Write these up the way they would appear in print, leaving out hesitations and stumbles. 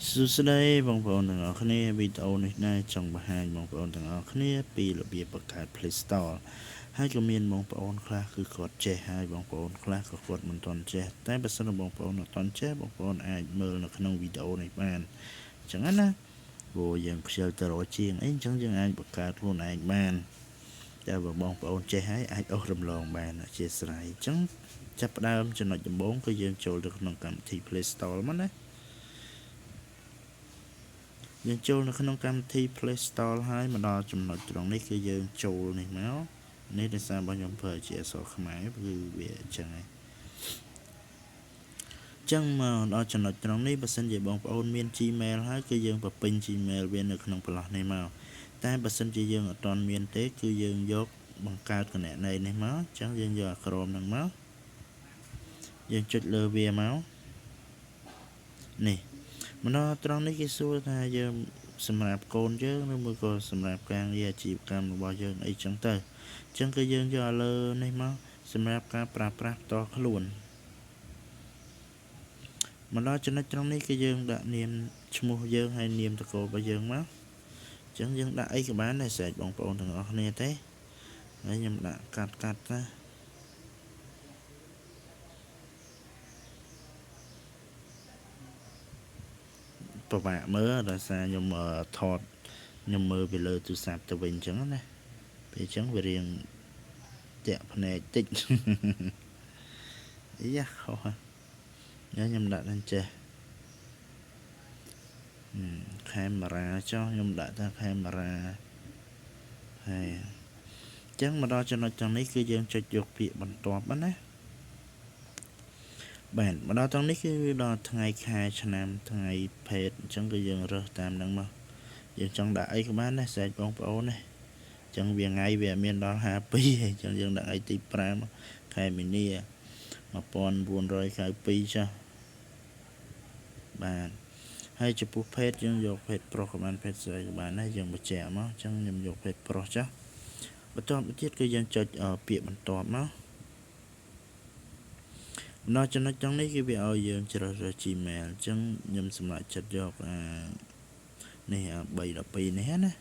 សួស្តីបងប្អូនទាំងអស់គ្នាវីដេអូនេះដែរចង់បង្ហាញបងប្អូនទាំងអស់គ្នាពីរបៀបបង្កើត Play Store ហើយក៏មានបងប្អូនខ្លះគឺគាត់ចេះហើយបងប្អូនខ្លះក៏គាត់មិនទាន់ចេះតែបើសិនបងប្អូនអត់ទាន់ចេះបងប្អូនអាចមើលនៅក្នុងវីដេអូនេះបានអញ្ចឹងណាព្រោះយើងខ្ជិលទៅរកជាងអីអញ្ចឹងយើងអាចបង្កើតខ្លួនឯងបានតែបើបងប្អូនចេះហើយអាចអូសរំលងបានអធិស្ឋានអញ្ចឹងចាប់ផ្ដើមចំណុចដំបូងគឺយើងចូលទៅក្នុងកម្មវិធី Play Store មកណាយើងចូលនៅក្នុងកម្មវិធី Play Store ហើយមកដល់ចំណុចត្រង់នេះគឺយើងចូលនេះមកនេះដោយសាររបស់ខ្ញុំប្រើជាអក្សរខ្មែរគឺវាអញ្ចឹងហើយចឹងមកដល់ចំណុចត្រង់នេះបើសិនជាបងប្អូនមាន Gmail ហើយគឺយើងបំពេញ Gmail វានៅក្នុងប្រឡោះនេះមកតែបើសិនជាយើងអត់ទាន់មានទេគឺយើងយកបង្កើតគណនីនេះមកចឹងយើងយកអាក្រមហ្នឹងមកយើងចុចលើវាមកនេះមកដល់ត្រង់នេះគេសួរថាយើងសម្រាប់កូនយើងឬមួយក៏សម្រាប់ការងារអាជីវកម្មរបស់យើងអីចឹងទៅអញ្ចឹងគឺយើងយកលើនេះមកសម្រាប់ការប្រើប្រាស់ផ្ទាល់ខ្លួនមកដល់ចំណុចត្រង់នេះគឺយើងដាក់នាមឈ្មោះយើងហើយនាមតកូលរបស់យើងមកអញ្ចឹងយើងដាក់អីក៏បានដែរស្រេចបងប្អូនទាំងអស់គ្នាទេហើយខ្ញុំដាក់កាត់ណាពិបាកមើលដោយសារខ្ញុំថតខ្ញុំមើលពីលើទូរស័ព្ទទៅវិញអញ្ចឹងណាពេលអញ្ចឹងវារៀងតាក់ភ្នែកតិចអីយ៉ាខុសខ្ញុំដាក់ដល់ចេះកាមេរ៉ាចុះខ្ញុំដាក់ថាកាមេរ៉ាហើយអញ្ចឹងមកដល់ចំណុចទាំងនេះគឺយើងចុចយកពាក្យបន្ទាប់ណាបាទមកដល់ត្រង់នេះគឺដល់ថ្ងៃខែឆ្នាំថ្ងៃភេទអញ្ចឹងគឺយើងរើសតាមហ្នឹងមកយើងចង់ដាក់អីក៏បានដែរស្រេចបងប្អូនណាអញ្ចឹងវាថ្ងៃវាមានដល់52ហើយអញ្ចឹងយើងដាក់ថ្ងៃទី5ខែមីនា1992ចាស់បាទហើយចំពោះភេទយើងយកភេទប្រុសក៏បានភេទស្រីក៏បានដែរយើងបញ្ជាក់មកអញ្ចឹងខ្ញុំយកភេទប្រុសចាស់បន្ទាប់មកទៀតគឺយើងចុចពាក្យបន្ទាប់មកដល់ចំណុចត្រង់នេះគឺវាឲ្យយើងជ្រើសរើស Gmail អញ្ចឹងខ្ញុំសម្រេចចិត្តយកនេះ312នេះណា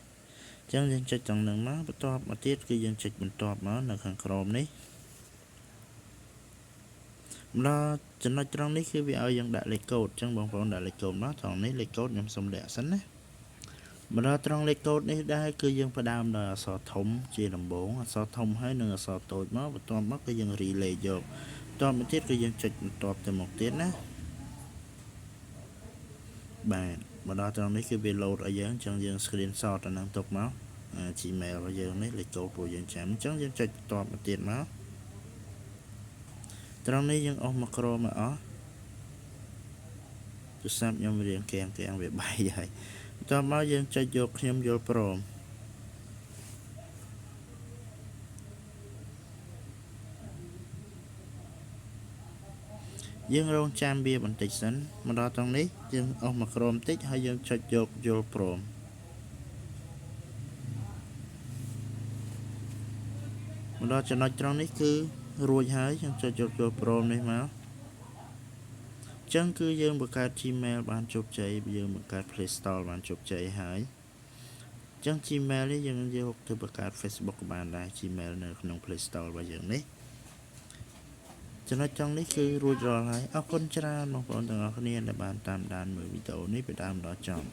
អញ្ចឹងយើងចុចត្រង់ហ្នឹងមកបន្ទាប់មកទៀតគឺយើងចុចបន្ទាប់មកនៅខាងក្រោមនេះដល់ចំណុចត្រង់នេះគឺវាឲ្យយើងដាក់លេខកូដអញ្ចឹងបងប្អូនដាក់លេខកូដមកត្រង់នេះលេខកូដខ្ញុំសុំលាក់សិនណាមកដល់ត្រង់លេខកូដនេះដែរគឺយើងផ្ដើមដោយអក្សរធំជាដំបូងអក្សរធំហើយនិងអក្សរតូចមកបន្ទាប់មកគឺយើងរីលេខយកបន្ទាប់មកទៀតគឺយើងចុចបន្ទាប់ទៅមកទៀតណាបាទមកដល់ត្រង់នេះគឺវា load ឲ្យយើងអញ្ចឹងយើង screenshot អាហ្នឹងទុកមក Gmail របស់យើងនេះលេខកូដរបស់យើងចាំអញ្ចឹងយើងចុចបន្ទាប់មកទៀតមកត្រង់នេះយើងអស់មកក្រមកអស់ទូរស័ព្ទខ្ញុំរៀងគាំងវាបែកហើយបន្ទាប់មកយើងចុចយកខ្ញុំយល់ព្រមយើងរងចាំវាបន្តិចសិនមកដល់ត្រង់នេះយើងអស់មកក្រមបន្តិចហើយយើងចុចយកយល់ព្រមមកដល់ចំណុចត្រង់នេះគឺរួចហើយយើងចុចយកយល់ព្រមនេះមកចឹងគឺយើងបង្កើត Gmail បានជោគជ័យយើងបង្កើត Play Store បានជោគជ័យហើយចឹង Gmail នេះយើងយកទៅបង្កើត Facebook ក៏បានដែរ Gmail នៅក្នុង Play Store របស់យើងនេះចំណុចត្រង់នេះគឺរួចរាល់ហើយអរគុណច្រើនបងប្អូនទាំងអស់គ្នាដែលបានតាមដានមើលវីដេអូនេះពីដើមដល់ចប់